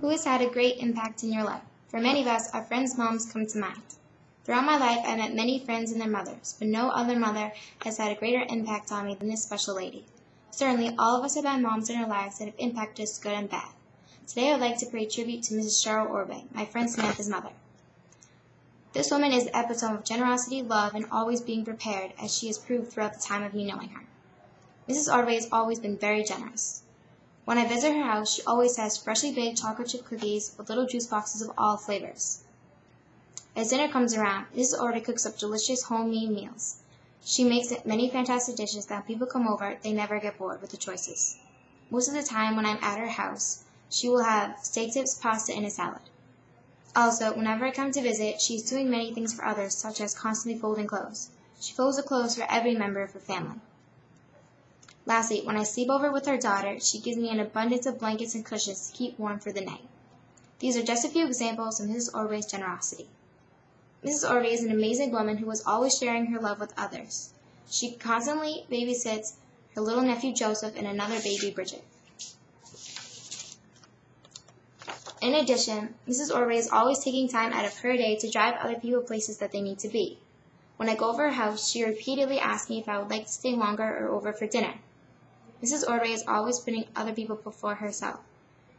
Who has had a great impact in your life? For many of us, our friends' moms come to mind. Throughout my life, I met many friends and their mothers, but no other mother has had a greater impact on me than this special lady. Certainly, all of us have had moms in our lives that have impacted us good and bad. Today, I would like to pay tribute to Mrs. Cheryl Orbe, my friend Samantha's mother. This woman is the epitome of generosity, love, and always being prepared, as she has proved throughout the time of me knowing her. Mrs. Orbe has always been very generous. When I visit her house, she always has freshly baked chocolate chip cookies with little juice boxes of all flavors. As dinner comes around, Mrs. Orbe cooks up delicious homemade meals. She makes many fantastic dishes that when people come over, they never get bored with the choices. Most of the time when I'm at her house, she will have steak tips, pasta, and a salad. Also, whenever I come to visit, she's doing many things for others, such as constantly folding clothes. She folds the clothes for every member of her family. Lastly, when I sleep over with her daughter, she gives me an abundance of blankets and cushions to keep warm for the night. These are just a few examples of Mrs. Orbe's generosity. Mrs. Orbe is an amazing woman who was always sharing her love with others. She constantly babysits her little nephew Joseph and another baby Bridget. In addition, Mrs. Orbe is always taking time out of her day to drive other people places that they need to be. When I go over her house, she repeatedly asks me if I would like to stay longer or over for dinner. Mrs. Orbe is always putting other people before herself.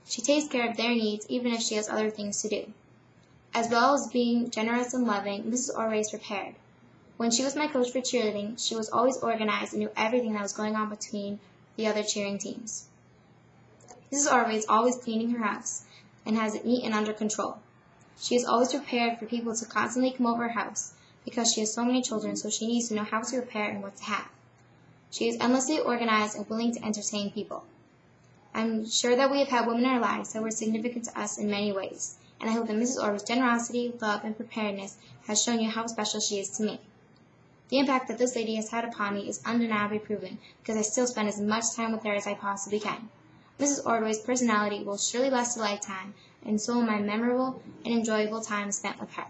She takes care of their needs even if she has other things to do. As well as being generous and loving, Mrs. Orbe is prepared. When she was my coach for cheerleading, she was always organized and knew everything that was going on between the other cheering teams. Mrs. Orbe is always cleaning her house and has it neat and under control. She is always prepared for people to constantly come over her house because she has so many children, so she needs to know how to prepare and what to have. She is endlessly organized and willing to entertain people. I'm sure that we have had women in our lives that were significant to us in many ways, and I hope that Mrs. Orbe's generosity, love, and preparedness has shown you how special she is to me. The impact that this lady has had upon me is undeniably proven because I still spend as much time with her as I possibly can. Mrs. Orbe's personality will surely last a lifetime, and so will my memorable and enjoyable time spent with her.